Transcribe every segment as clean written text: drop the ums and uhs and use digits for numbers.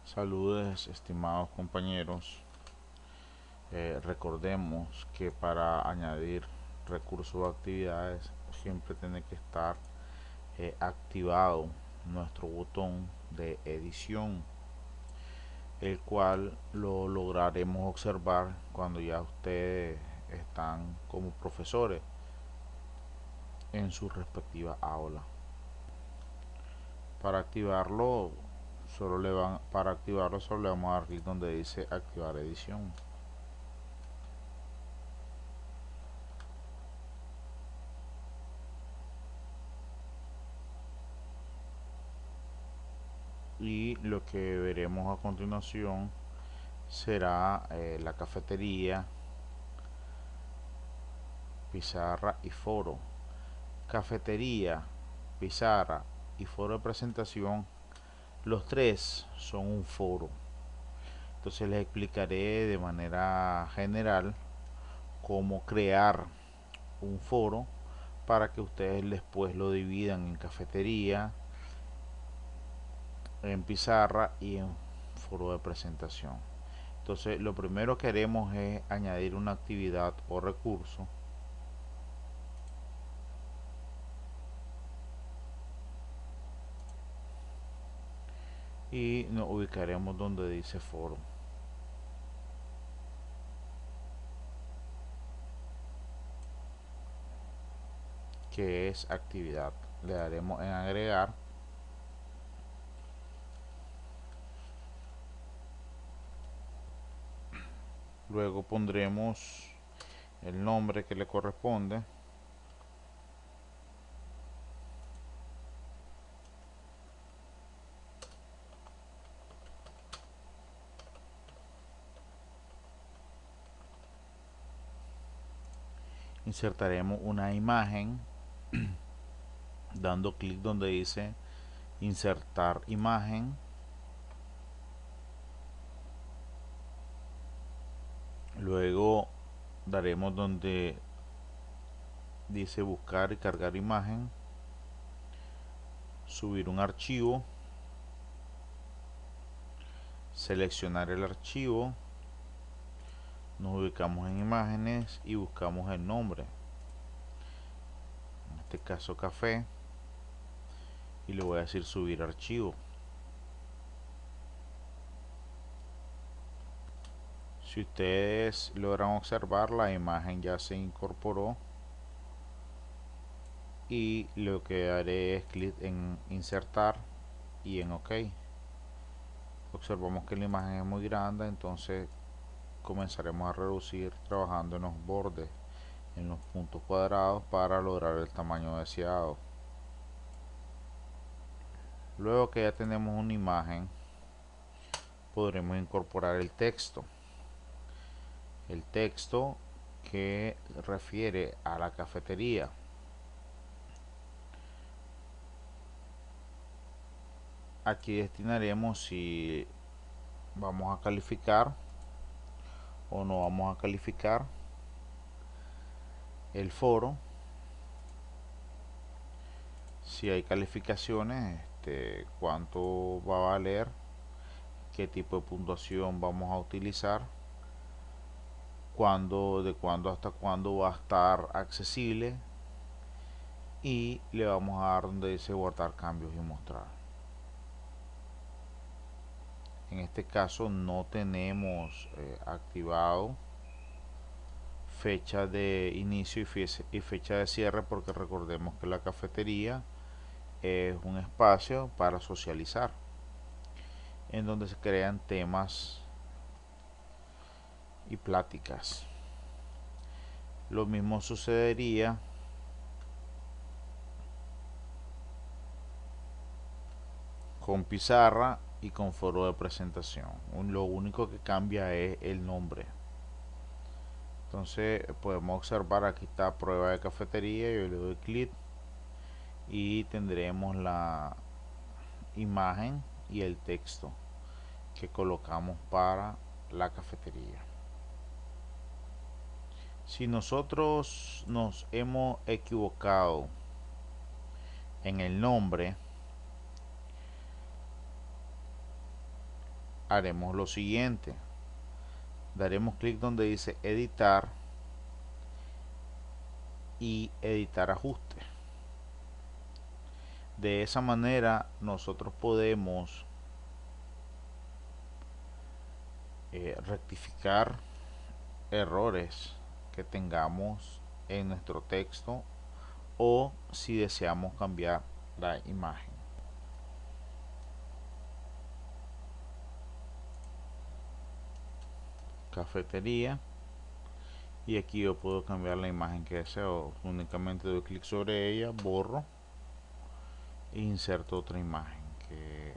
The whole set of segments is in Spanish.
Saludos, estimados compañeros. Recordemos que para añadir recursos o actividades siempre tiene que estar activado nuestro botón de edición, el cual lo lograremos observar cuando ya ustedes están como profesores en su respectiva aula. Para activarlo solo le vamos a dar clic donde dice activar edición. Y lo que veremos a continuación será la cafetería, pizarra y foro. Cafetería, pizarra y foro de presentación, los tres son un foro. Entonces les explicaré de manera general cómo crear un foro para que ustedes después lo dividan en cafetería, en pizarra y en foro de presentación. Entonces lo primero que haremos es añadir una actividad o recurso, y nos ubicaremos donde dice foro, que es actividad. Le daremos en agregar. Luego pondremos el nombre que le corresponde. Insertaremos una imagen dando clic donde dice insertar imagen. Luego daremos donde dice buscar y cargar imagen, subir un archivo, seleccionar el archivo, nos ubicamos en imágenes y buscamos el nombre, en este caso café, y le voy a decir subir archivo. Si ustedes logran observar, la imagen ya se incorporó y lo que haré es clic en insertar y en OK. Observamos que la imagen es muy grande, entonces comenzaremos a reducir trabajando en los bordes, en los puntos cuadrados, para lograr el tamaño deseado. Luego que ya tenemos una imagen, podremos incorporar el texto que refiere a la cafetería. Aquí destinaremos si vamos a calificar o no vamos a calificar el foro. Si hay calificaciones, cuánto va a valer, qué tipo de puntuación vamos a utilizar, de cuándo hasta cuándo va a estar accesible, y le vamos a dar donde dice guardar cambios y mostrar. En este caso no tenemos activado fecha de inicio y fecha de cierre, porque recordemos que la cafetería es un espacio para socializar en donde se crean temas y pláticas. Lo mismo sucedería con pizarra y con foro de presentación. Lo único que cambia es el nombre. Entonces podemos observar, aquí está prueba de cafetería, yo le doy clic y tendremos la imagen y el texto que colocamos para la cafetería. Si nosotros nos hemos equivocado en el nombre, haremos lo siguiente: daremos clic donde dice editar y editar ajustes. De esa manera nosotros podemos rectificar errores que tengamos en nuestro texto, o si deseamos cambiar la imagen. Cafetería, y aquí yo puedo cambiar la imagen que deseo. Únicamente doy clic sobre ella, borro e inserto otra imagen que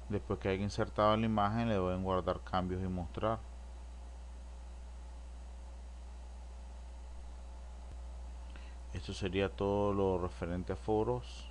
después que haya insertado la imagen le doy en guardar cambios y mostrar. Esto sería todo lo referente a foros.